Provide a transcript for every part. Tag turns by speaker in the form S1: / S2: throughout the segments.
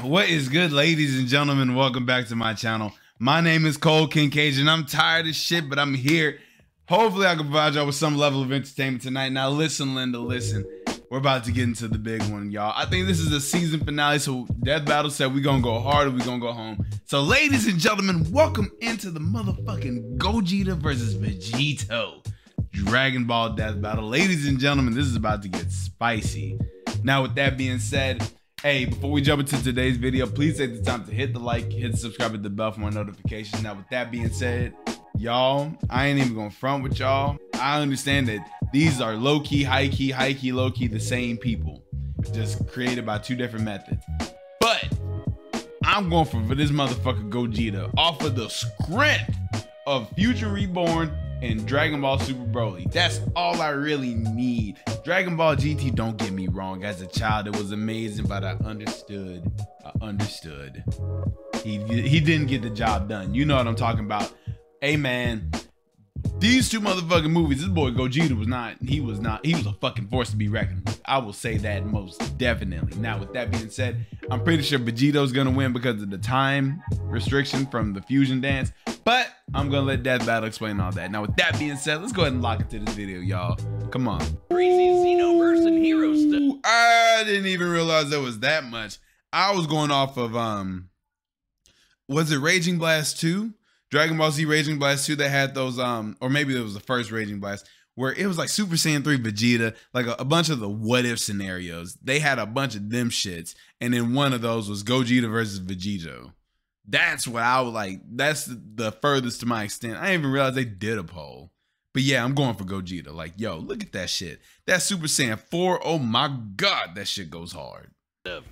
S1: What is good, ladies and gentlemen? Welcome back to my channel. My name is ColeKingCage, and I'm tired of shit, but I'm here. Hopefully, I can provide y'all with some level of entertainment tonight. Now, listen, Linda, listen. We're about to get into the big one, y'all. I think this is the season finale, so Death Battle said we're gonna go hard or we're gonna go home. So, ladies and gentlemen, welcome into the motherfucking Gogeta versus Vegito Dragon Ball Death Battle. Ladies and gentlemen, this is about to get spicy. Now, with that being said, hey, before we jump into today's video, please take the time to hit the like, hit the subscribe, hit the bell for more notifications. Now, with that being said, y'all, I ain't even gonna front with y'all. I understand that these are low-key, high-key, high-key, low-key, the same people, just created by two different methods. But I'm going for this motherfucker Gogeta off of the script of Future Reborn and Dragon Ball Super Broly. That's all I really need. Dragon Ball GT, don't get me wrong. As a child, it was amazing, but I understood. He didn't get the job done. You know what I'm talking about. Hey, man, these two motherfucking movies, this boy Gogeta he was a fucking force to be reckoned with. I will say that most definitely. Now, with that being said, I'm pretty sure Vegito's gonna win because of the time restriction from the fusion dance, but I'm gonna let Death Battle explain all that. Now, with that being said, let's go ahead and lock into this video, y'all. Come on.
S2: Crazy Xenoverse and hero stuff.
S1: I didn't even realize there was that much. I was going off of, was it Raging Blast 2? Dragon Ball Z Raging Blast 2 that had those, or maybe it was the first Raging Blast, where it was like Super Saiyan 3 Vegeta, like a bunch of the what if scenarios. They had a bunch of them shits, and then one of those was Gogeta versus Vegito. That's what I would like. That's the furthest to my extent. I didn't even realize they did a poll. But yeah, I'm going for Gogeta. Like, yo, look at that shit. That Super Saiyan 4, oh my god, that shit goes hard.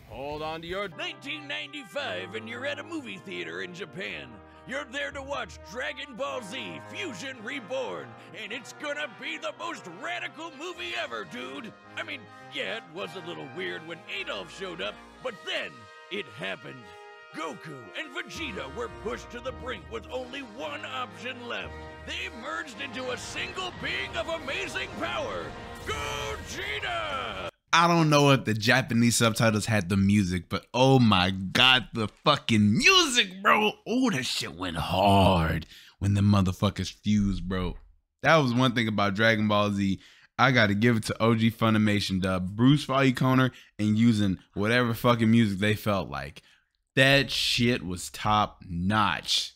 S2: Hold on to your 1995 and you're at a movie theater in Japan. You're there to watch Dragon Ball Z Fusion Reborn, and it's gonna be the most radical movie ever, dude. I mean, yeah, it was a little weird when Adolf showed up, but then it happened. Goku and Vegeta were pushed to the brink with only one option left. They merged into a single being of amazing power, Gogeta!
S1: I don't know if the Japanese subtitles had the music, but oh my god, the fucking music, bro. Oh, that shit went hard when the motherfuckers fused, bro. That was one thing about Dragon Ball Z. I gotta give it to OG Funimation, dub. Bruce Falconer and using whatever fucking music they felt like. That shit was top notch.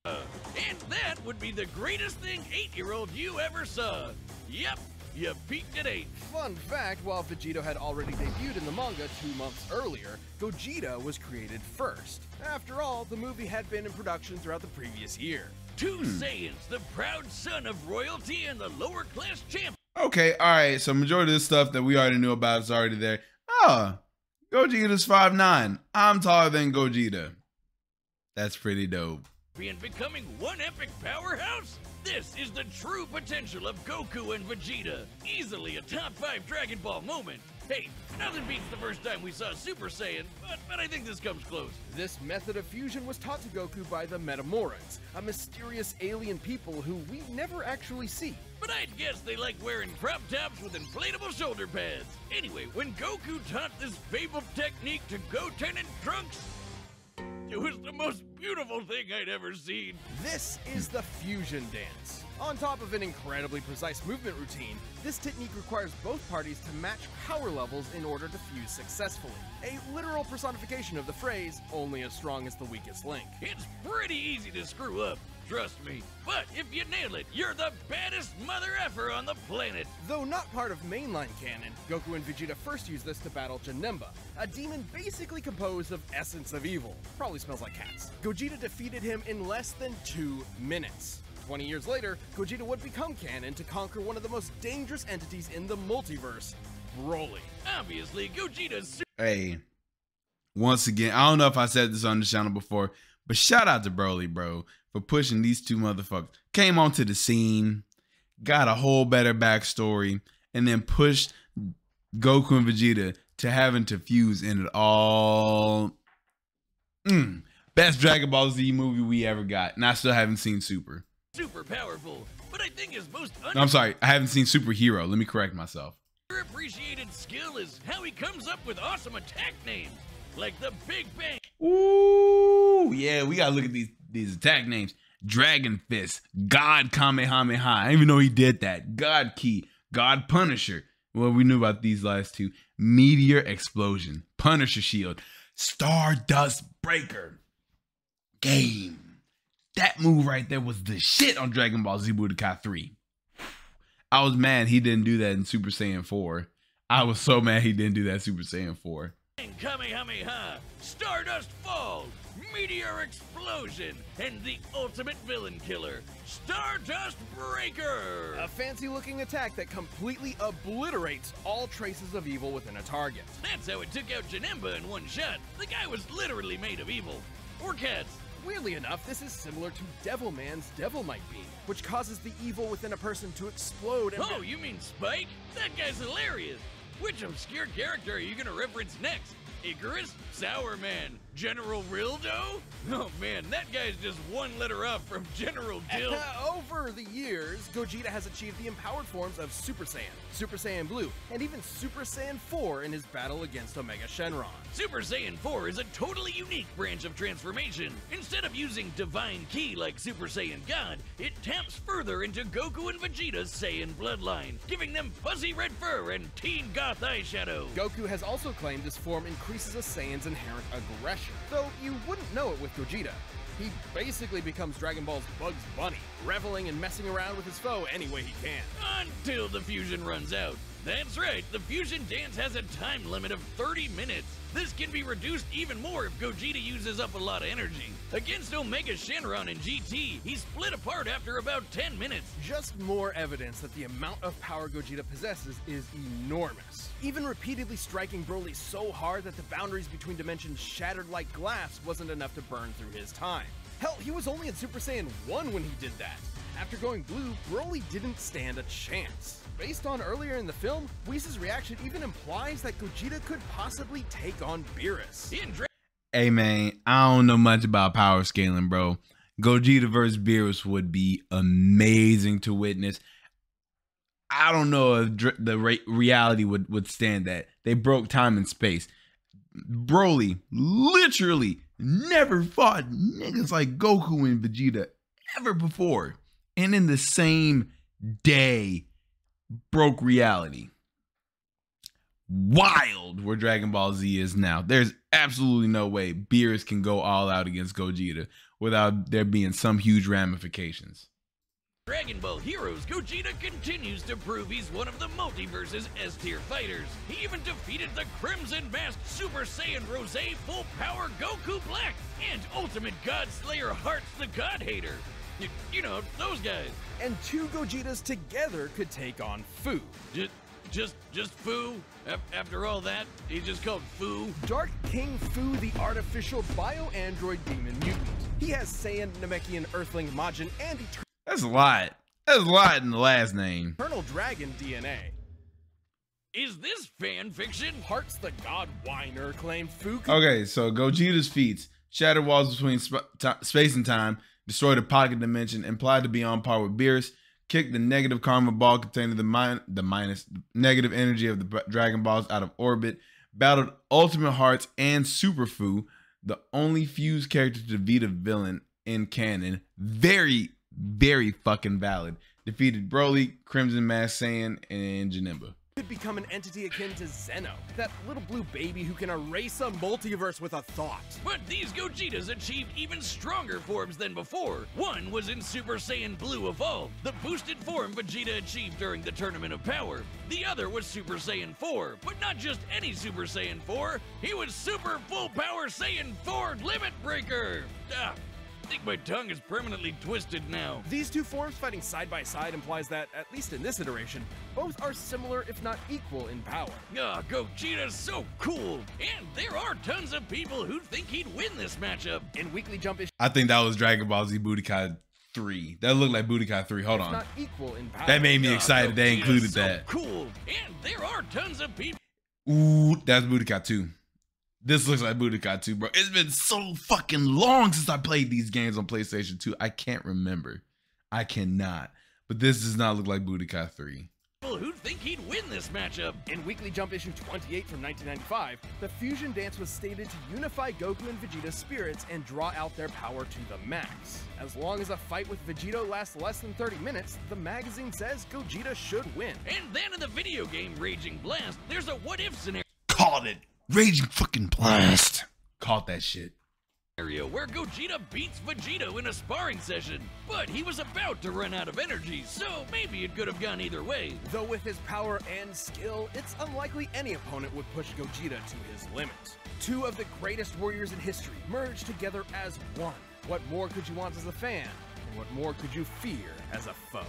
S2: And that would be the greatest thing 8-year-old you ever saw. Yep. You peaked at 8.
S3: Fun fact, while Vegito had already debuted in the manga 2 months earlier, Gogeta was created first. After all, the movie had been in production throughout the previous year.
S2: Two Saiyans, the proud son of royalty and the lower class champ.
S1: Okay, alright, so majority of the stuff that we already knew about is already there. Oh, Gogeta's 5'9". I'm taller than Gogeta. That's pretty dope.
S2: And becoming one epic powerhouse? This is the true potential of Goku and Vegeta. Easily a top 5 Dragon Ball moment. Hey, nothing beats the first time we saw Super Saiyan, but I think this comes close.
S3: This method of fusion was taught to Goku by the Metamorans, a mysterious alien people who we never actually see.
S2: But I'd guess they like wearing crop tops with inflatable shoulder pads. Anyway, when Goku taught this fabled technique to Goten and Trunks, it was the most beautiful thing I'd ever seen.
S3: This is the fusion dance. On top of an incredibly precise movement routine, this technique requires both parties to match power levels in order to fuse successfully. A literal personification of the phrase, only as strong as the weakest link.
S2: It's pretty easy to screw up, trust me. But if you nail it, you're the baddest mother effer on the planet.
S3: Though not part of mainline canon, Goku and Vegeta first used this to battle Janemba, a demon basically composed of essence of evil. Probably smells like cats. Gogeta defeated him in less than 2 minutes. 20 years later, Gogeta would become canon to conquer one of the most dangerous entities in the multiverse, Broly.
S2: Obviously, Gogeta's
S1: Hey, once again, I don't know if I said this on the channel before, but shout out to Broly, bro, for pushing these two motherfuckers. Came onto the scene, got a whole better backstory, and then pushed Goku and Vegeta to having to fuse in it all. Best Dragon Ball Z movie we ever got, and I still haven't seen Super.
S2: Super powerful, but I think his most
S1: No, I'm sorry, I haven't seen Superhero. Let me correct myself.
S2: underappreciated skill is how he comes up with awesome attack names. like the Big Bang.
S1: Ooh, yeah, we gotta look at these attack names. Dragon Fist, God Kamehameha. I didn't even know he did that. God Key, God Punisher. Well, we knew about these last two. Meteor Explosion, Punisher Shield, Stardust Breaker. Game. That move right there was the shit on Dragon Ball Z Budokai 3. I was mad he didn't do that in Super Saiyan 4. I was so mad he didn't do that in Super Saiyan 4.
S2: Kamehameha, Stardust Fall, Meteor Explosion, and the ultimate villain killer, Stardust Breaker!
S3: A fancy-looking attack that completely obliterates all traces of evil within a target.
S2: That's how it took out Janemba in one shot. The guy was literally made of evil. Or cats.
S3: Weirdly enough, this is similar to Devilman's Devil Might Beam, which causes the evil within a person to explode and—
S2: Oh, you mean Spike? That guy's hilarious! Which obscure character are you gonna reference next? Icarus? Sour Man? General Rildo? Oh man, that guy's just one letter up from General Dill.
S3: Over the years, Gogeta has achieved the empowered forms of Super Saiyan, Super Saiyan Blue, and even Super Saiyan 4 in his battle against Omega Shenron.
S2: Super Saiyan 4 is a totally unique branch of transformation. Instead of using Divine Ki like Super Saiyan God, it taps further into Goku and Vegeta's Saiyan bloodline, giving them fuzzy red fur and teen goth eyeshadow.
S3: Goku has also claimed this form increases a Saiyan's inherent aggression, though you wouldn't know it with Gogeta. He basically becomes Dragon Ball's Bugs Bunny, reveling and messing around with his foe any way he can.
S2: Until the fusion runs out. That's right, the fusion dance has a time limit of 30 minutes. This can be reduced even more if Gogeta uses up a lot of energy. Against Omega Shenron in GT, he split apart after about 10 minutes.
S3: Just more evidence that the amount of power Gogeta possesses is enormous. Even repeatedly striking Broly so hard that the boundaries between dimensions shattered like glass wasn't enough to burn through his time. Hell, he was only in Super Saiyan 1 when he did that. After going blue, Broly didn't stand a chance. Based on earlier in the film, Whis' reaction even implies that Gogeta could possibly take on Beerus.
S1: Hey man, I don't know much about power scaling, bro. Gogeta versus Beerus would be amazing to witness. I don't know if the reality would stand that. They broke time and space. Broly literally never fought niggas like Goku and Vegeta ever before. And in the same day, broke reality. Wild where Dragon Ball Z is now. There's absolutely no way Beerus can go all out against Gogeta without there being some huge ramifications.
S2: Dragon Ball Heroes, Gogeta continues to prove he's one of the multiverse's S-tier fighters. He even defeated the Crimson Masked Super Saiyan Rose Full Power Goku Black and Ultimate God Slayer Hearts the God Hater. You know, those guys.
S3: And two Gogetas together could take on Fu.
S2: Just Fu? After all that, he's just called Fu?
S3: Dark King Fu, the artificial bio-android demon mutant. He has Saiyan, Namekian, Earthling, Majin, and
S1: That's a lot. That's a lot in the last name.
S3: Eternal Dragon DNA.
S2: Is this fan fiction?
S3: Hearts the God Whiner claimed Fu.
S1: Okay, so Gogeta's feats: shatter walls between space and time, destroy the pocket dimension, implied to be on par with Beerus, kick the negative karma ball containing the negative energy of the Dragon Balls out of orbit, battled Ultimate Hearts and Super Fu, the only fused character to defeat a villain in canon. Very fucking valid. Defeated Broly, Crimson Masked Saiyan, and Janemba.
S3: Could become an entity akin to Zeno, that little blue baby who can erase a multiverse with a thought.
S2: But these Gogetas achieved even stronger forms than before. One was in Super Saiyan Blue Evolved, the boosted form Vegeta achieved during the Tournament of Power. The other was Super Saiyan 4, but not just any Super Saiyan 4. He was Super Full Power Saiyan 4 Limit Breaker. I think my tongue is permanently twisted now.
S3: These two forms fighting side by side implies that, at least in this iteration, both are similar if not equal in power.
S2: Gogeta's so cool! And there are tons of people who think he'd win this matchup.
S3: In Weekly Jump issue,
S1: I think that was Dragon Ball Z Budokai 3. That looked like Budokai 3. Hold on.
S3: not equal in power.
S1: That made me excited they included
S2: so
S1: that.
S2: Cool! And there are tons of people.
S1: Ooh, that's Budokai 2. This looks like Budokai 2, bro. It's been so fucking long since I played these games on PlayStation 2. I can't remember. I cannot. But this does not look like Budokai 3.
S2: who'd think he'd win this matchup.
S3: In Weekly Jump issue 28 from 1995, the fusion dance was stated to unify Goku and Vegeta's spirits and draw out their power to the max. As long as a fight with Vegito lasts less than 30 minutes, the magazine says Gogeta should win.
S2: And then in the video game Raging Blast, there's a what-if scenario.
S1: Called it. Raging fucking blast. Caught that shit.
S2: Where Gogeta beats Vegito in a sparring session, but he was about to run out of energy, so maybe it could have gone either way.
S3: Though with his power and skill, it's unlikely any opponent would push Gogeta to his limit. Two of the greatest warriors in history merged together as one. What more could you want as a fan? And what more could you fear as a foe?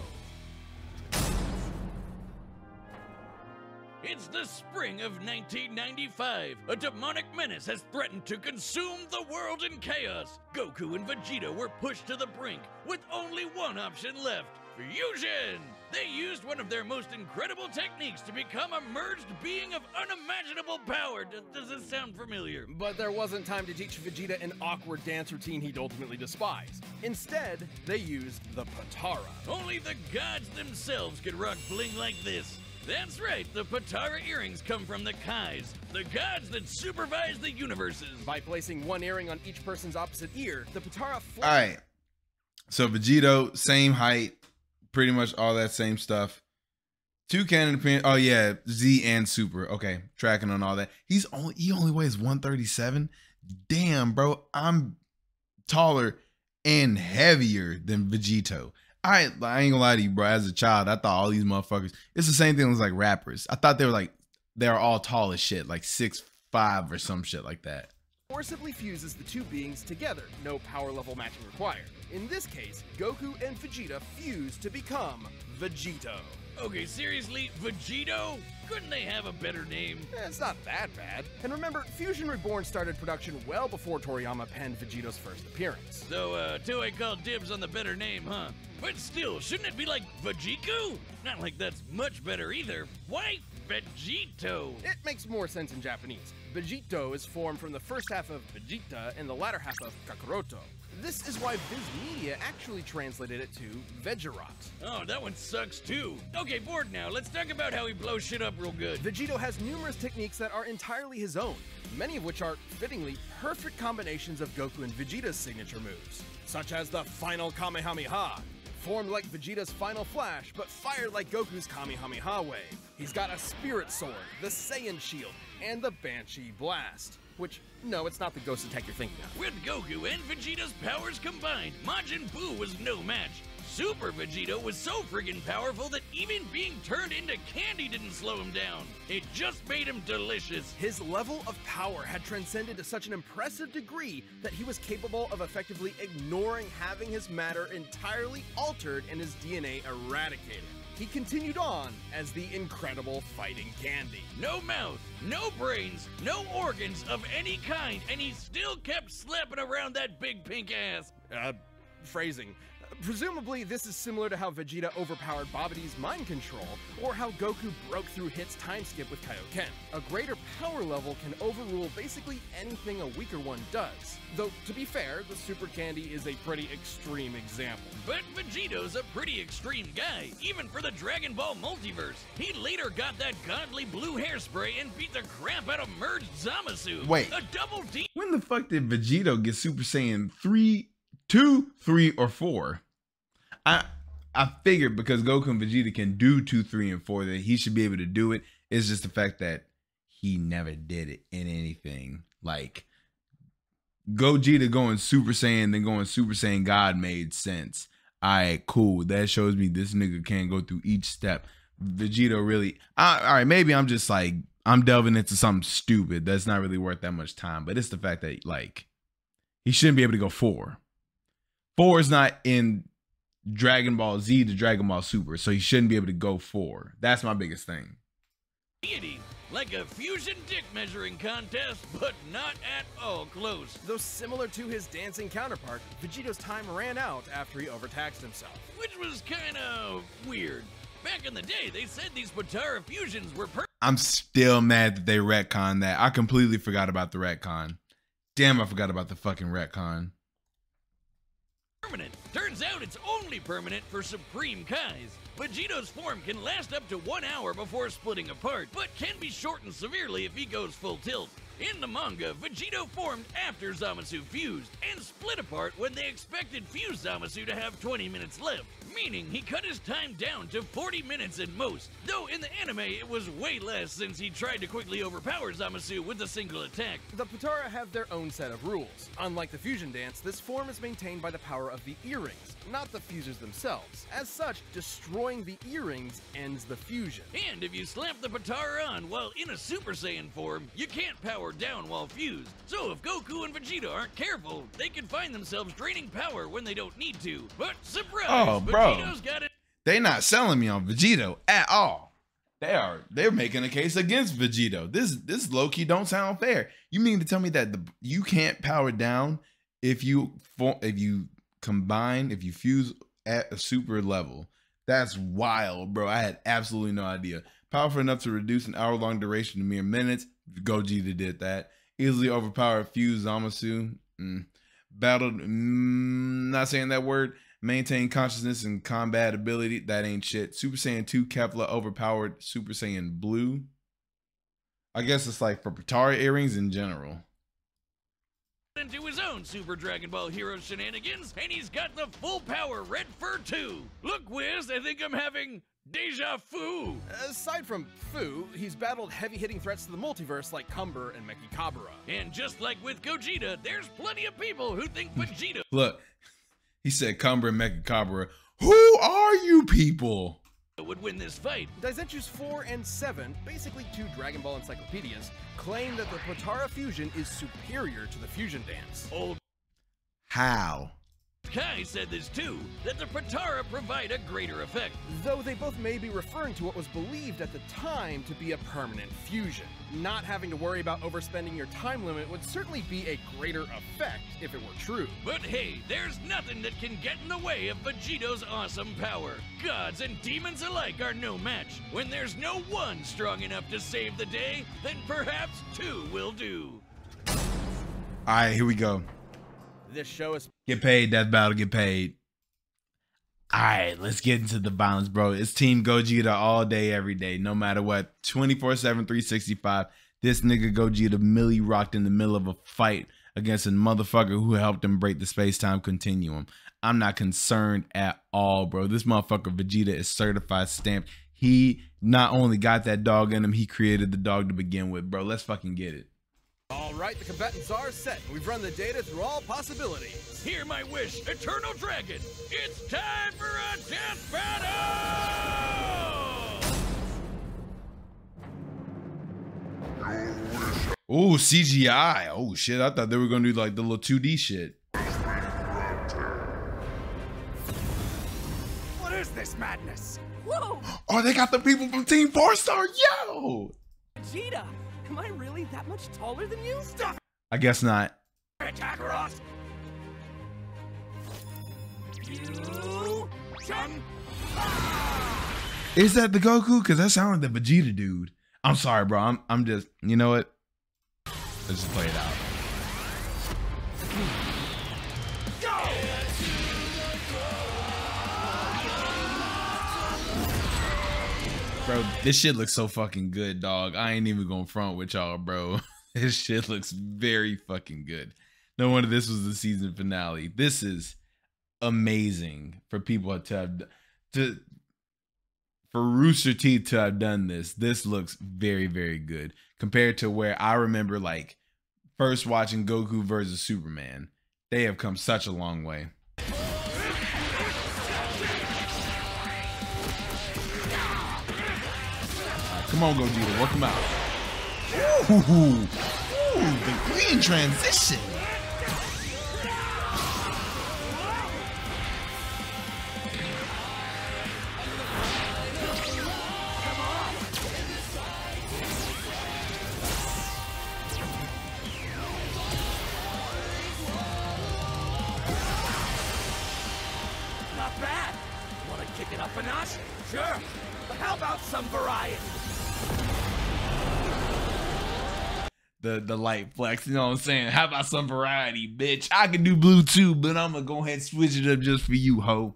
S2: It's the spring of 1995. A demonic menace has threatened to consume the world in chaos. Goku and Vegeta were pushed to the brink with only one option left: fusion! They used one of their most incredible techniques to become a merged being of unimaginable power. Does this sound familiar?
S3: But there wasn't time to teach Vegeta an awkward dance routine he'd ultimately despise. Instead, they used the Potara.
S2: Only the gods themselves could rock bling like this. That's right, the Potara earrings come from the Kais, the gods that supervise the universes.
S3: By placing one earring on each person's opposite ear, the Potara
S1: Alright. So Vegito, same height, pretty much all that same stuff. Two canon appearance. Oh yeah, Z and Super. Okay, tracking on all that. He only weighs 137. Damn, bro. I'm taller and heavier than Vegito. I ain't gonna lie to you, bro. As a child, I thought all these motherfuckers, it's the same thing as like rappers. I thought they were all tall as shit, like 6'5" or some shit like that.
S3: Forcibly fuses the two beings together, no power level matching required. In this case, Goku and Vegeta fuse to become Vegito.
S2: Okay, seriously, Vegito? Couldn't they have a better name?
S3: It's not that bad. And remember, Fusion Reborn started production well before Toriyama penned Vegito's first appearance.
S2: So, Toei called dibs on the better name, huh? But still, shouldn't it be like Vegito? Not like that's much better either. Why Vegito?
S3: It makes more sense in Japanese. Vegito is formed from the first half of Vegeta and the latter half of Kakaroto. This is why Viz Media actually translated it to Vegerot.
S2: Oh, that one sucks too. Okay, bored now. Let's talk about how he blows shit up real good.
S3: Vegito has numerous techniques that are entirely his own, many of which are, fittingly, perfect combinations of Goku and Vegeta's signature moves, such as the Final Kamehameha, formed like Vegeta's Final Flash, but fired like Goku's Kamehameha wave. He's got a Spirit Sword, the Saiyan Shield, and the Banshee Blast. Which, no, it's not the ghost attack you're thinking of.
S2: With Goku and Vegeta's powers combined, Majin Buu was no match. Super Vegito was so friggin' powerful that even being turned into candy didn't slow him down. It just made him delicious.
S3: His level of power had transcended to such an impressive degree that he was capable of effectively ignoring having his matter entirely altered and his DNA eradicated. He continued on as the incredible fighting candy.
S2: No mouth, no brains, no organs of any kind, and he still kept slapping around that big pink ass.
S3: Phrasing. Presumably, this is similar to how Vegeta overpowered Babidi's mind control, or how Goku broke through Hit's time skip with Kaioken. A greater power level can overrule basically anything a weaker one does. Though, to be fair, the Super Candy is a pretty extreme example.
S2: But Vegito's a pretty extreme guy, even for the Dragon Ball multiverse. He later got that godly blue hairspray and beat the crap out of merged Zamasu.
S1: Wait.
S2: A double D.
S1: When the fuck did Vegito get Super Saiyan 3, 2, 3, or 4? I figured because Goku and Vegeta can do 2, 3, and 4 that he should be able to do it. It's just the fact that he never did it in anything. Like Gogeta going Super Saiyan then going Super Saiyan God made sense. Alright, cool. That shows me this nigga can't go through each step. Vegito really, alright, maybe I'm just like, I'm delving into something stupid that's not really worth that much time. But it's the fact that like he shouldn't be able to go 4. 4 is not in Dragon Ball Z to Dragon Ball Super, so he shouldn't be able to go 4. That's my biggest thing.
S2: Like a fusion dick measuring contest, but not at all close.
S3: Though similar to his dancing counterpart, Vegito's time ran out after he overtaxed himself.
S2: Which was kinda weird. Back in the day, they said these Potara fusions were
S1: I'm still mad that they retconned that. I completely forgot about the retcon. Damn, I forgot about the fucking retcon.
S2: permanent. Turns out it's only permanent for Supreme Kais. Vegito's form can last up to 1 hour before splitting apart, but can be shortened severely if he goes full tilt. In the manga, Vegito formed after Zamasu fused, and split apart when they expected fused Zamasu to have 20 minutes left, meaning he cut his time down to 40 minutes at most, though in the anime it was way less since he tried to quickly overpower Zamasu with a single attack.
S3: The Potara have their own set of rules. Unlike the fusion dance, this form is maintained by the power of the earrings, not the fusers themselves. As such, destroying the earrings ends the fusion.
S2: And if you slap the Potara on while in a Super Saiyan form, you can't power down while fused. So if Goku and Vegeta aren't careful, they can find themselves draining power when they don't need to. But surprise,
S1: Oh, bro.
S2: Vegito's got it.
S1: They not selling me on Vegito at all. They're making a case against Vegito. This low-key don't sound fair. You mean to tell me that you can't power down if you fuse at a super level? That's wild, bro. I had absolutely no idea. Powerful enough to reduce an hour-long duration to mere minutes. Gogeta did that. Easily overpowered fused Zamasu. Battled, not saying that word. Maintain consciousness and combat ability. That ain't shit. Super Saiyan 2 Kefla overpowered Super Saiyan Blue. I guess it's like for Potara earrings in general.
S2: Into his own Super Dragon Ball Hero shenanigans, and he's got the full power Red Fur 2. Look, Wiz, I think I'm having deja vu.
S3: Aside from Fu, he's battled heavy-hitting threats to the multiverse like Cumber and Mechikabura.
S2: And just like with Gogeta, there's plenty of people who think Vegito
S1: Look, he said Cumber and Mechikabura. Who are you people?
S2: would win this fight.
S3: Daizenshus 4 and 7, basically two Dragon Ball encyclopedias, claim that the Potara fusion is superior to the fusion dance.
S2: Old
S1: How?
S2: Kai said this too, that the Potara provide a greater effect.
S3: Though they both may be referring to what was believed at the time to be a permanent fusion. Not having to worry about overspending your time limit would certainly be a greater effect if it were true.
S2: But hey, there's nothing that can get in the way of Vegito's awesome power. Gods and demons alike are no match. When there's no one strong enough to save the day, then perhaps two will do.
S1: All right, here we go.
S3: This show is
S1: Get paid, Death Battle, get paid. All right, let's get into the violence, bro. It's Team Gogeta all day, every day, no matter what. 24/7, 365. This nigga Gogeta Millie rocked in the middle of a fight against a motherfucker who helped him break the space-time continuum. I'm not concerned at all, bro. This motherfucker Vegeta is certified stamped. He not only got that dog in him, he created the dog to begin with, bro. Let's fucking get it.
S3: Alright, the combatants are set. We've run the data through all possibilities.
S2: Hear my wish, Eternal Dragon. It's time for a death battle!
S1: Ooh, CGI. Oh shit, I thought they were gonna do like the little 2D shit.
S3: What is this madness?
S4: Whoa!
S1: Oh, they got the people from Team 4-Star. Yo!
S4: Vegeta! Am I really that much taller than you? Stop!
S1: I guess not.
S2: Attack Ross!
S4: You... Chun...
S1: Is that the Goku? Cause that sounded like the Vegeta dude. I'm sorry, bro. I'm just, you know what? Let's just play it out. Bro, this shit looks so fucking good, dog. I ain't even gonna front with y'all, bro. This shit looks very fucking good. No wonder this was the season finale. This is amazing for people to have for Rooster Teeth to have done this. This looks very, very good compared to where I remember like first watching Goku versus Superman. They have come such a long way. Come on, Gogeta, work him out. Ooh, the green transition.
S4: Not bad! Wanna kick it up a notch? Sure! But how about some variety?
S1: the light flex. You know what I'm saying? How about some variety, bitch? I can do blue too, but I'm gonna go ahead and switch it up just for you, ho.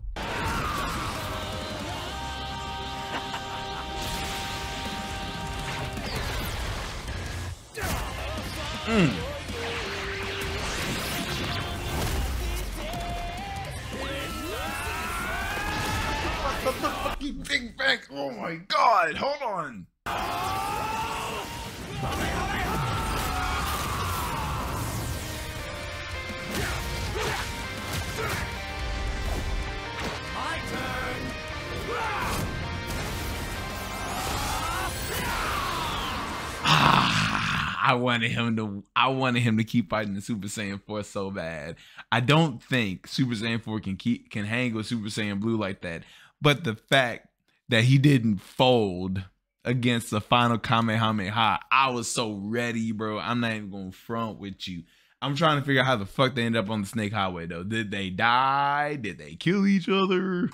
S1: What the fuck, you big back? Oh my god, hold on.
S4: My turn.
S1: I wanted him to keep fighting the Super Saiyan 4 so bad. I don't think Super Saiyan 4 can hang with Super Saiyan Blue like that. But the fact that he didn't fold against the final Kamehameha, I was so ready, bro. I'm not even gonna front with you. I'm trying to figure out how the fuck they ended up on the Snake Highway though. Did they die? Did they kill each other?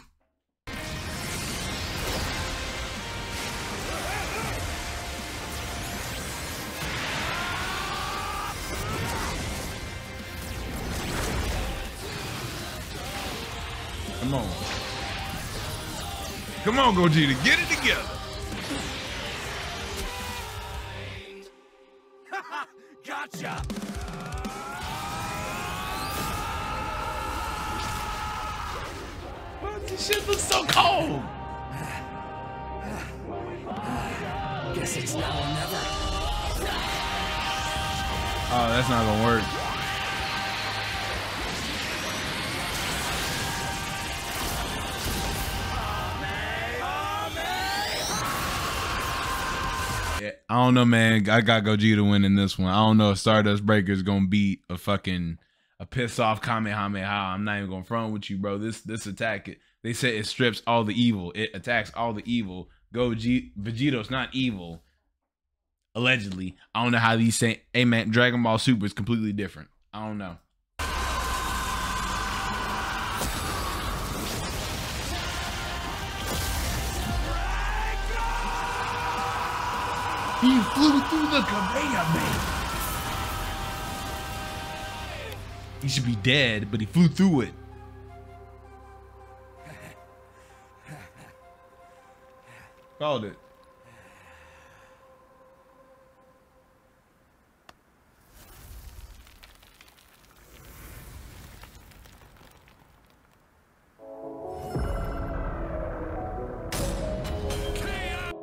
S1: Come on. Come on, Gogeta, get it together.
S4: Gotcha.
S1: This shit looks so cold.
S4: Guess it's now or never.
S1: Oh, that's not gonna work. I don't know, man. I got Gogeta winning this one. I don't know if Stardust Breaker is gonna beat a piss off Kamehameha. I'm not even gonna front with you, bro. This attack, they say it strips all the evil. It attacks all the evil. Vegito's not evil, allegedly. I don't know how these say. Hey man, Dragon Ball Super is completely different. I don't know. He flew through the Kamehameha. He should be dead, but he flew through it. Called it.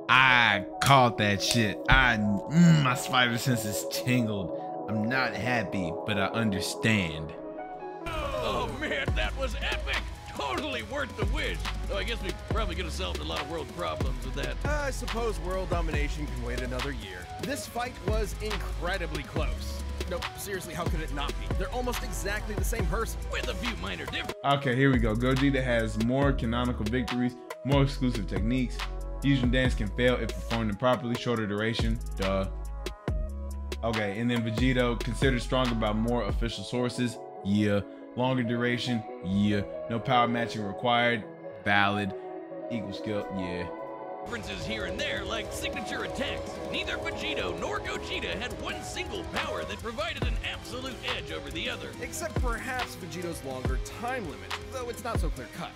S1: I caught that shit. My spider sense is tingled. I'm not happy, but I understand.
S2: Oh man, that was epic! Totally worth the wish. Though I guess we probably could have solved a lot of world problems with that.
S3: I suppose world domination can wait another year. This fight was incredibly close. No, seriously, how could it not be? They're almost exactly the same person.
S2: With a few minor differences.
S1: Okay, here we go. Gogeta has more canonical victories, more exclusive techniques. Fusion dance can fail if performed improperly, shorter duration. Duh. Okay, and then Vegito considered stronger by more official sources. Yeah. Longer duration. Yeah. No power matching required. Valid. Equal skill. Yeah.
S2: Differences here and there, like signature attacks. Neither Vegito nor Gogeta had one single power that provided an absolute edge over the other.
S3: Except perhaps Vegito's longer time limit, though it's not so clear-cut.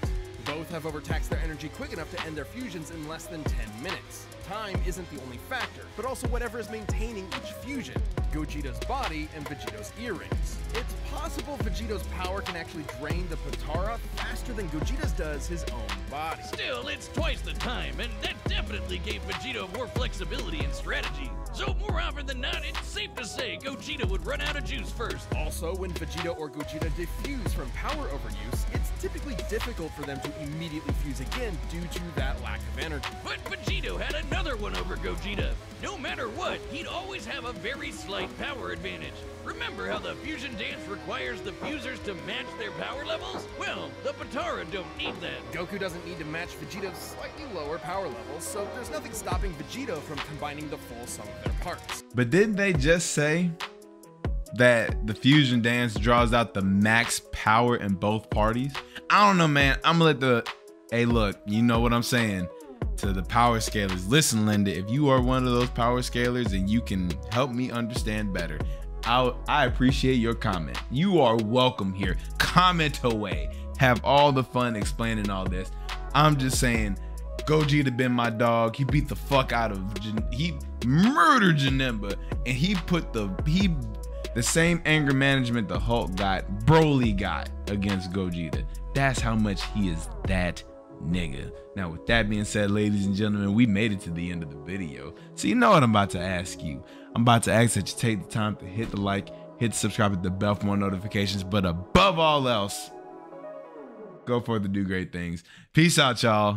S3: Both have overtaxed their energy quick enough to end their fusions in less than 10 minutes. Time isn't the only factor, but also whatever is maintaining each fusion. Gogeta's body and Vegito's earrings. It's possible Vegito's power can actually drain the Potara faster than Gogeta's does his own body.
S2: Still, it's twice the time, and that definitely gave Vegito more flexibility and strategy. So more often than not, it's safe to say Gogeta would run out of juice first.
S3: Also, when Vegito or Gogeta diffuse from power overuse, it's typically difficult for them to immediately fuse again due to that lack of energy.
S2: But Vegito had another one over Gogeta. No matter what, he'd always have a very slight power advantage. Remember how the fusion dance requires the fusers to match their power levels? Well, the Potara don't need that.
S3: Goku doesn't need to match Vegito's slightly lower power levels, so there's nothing stopping Vegito from combining the full sum of their parts.
S1: But didn't they just say that the fusion dance draws out the max power in both parties? I don't know, man. I'm gonna let hey, look, you know what I'm saying. to the power scalers. Listen, Linda, if you are one of those power scalers and you can help me understand better, I appreciate your comment. You are welcome here. Comment away. Have all the fun explaining all this. I'm just saying, Gogeta been my dog. He beat the fuck out of, he murdered Janemba, and he put the same anger management the Hulk got, Broly got against Gogeta. That's how much he is that nigga. Now, with that being said, ladies and gentlemen, we made it to the end of the video. So you know what I'm about to ask you. I'm about to ask that you take the time to hit the like, hit the subscribe, hit the bell for more notifications, but above all else, go forth to do great things. Peace out, y'all.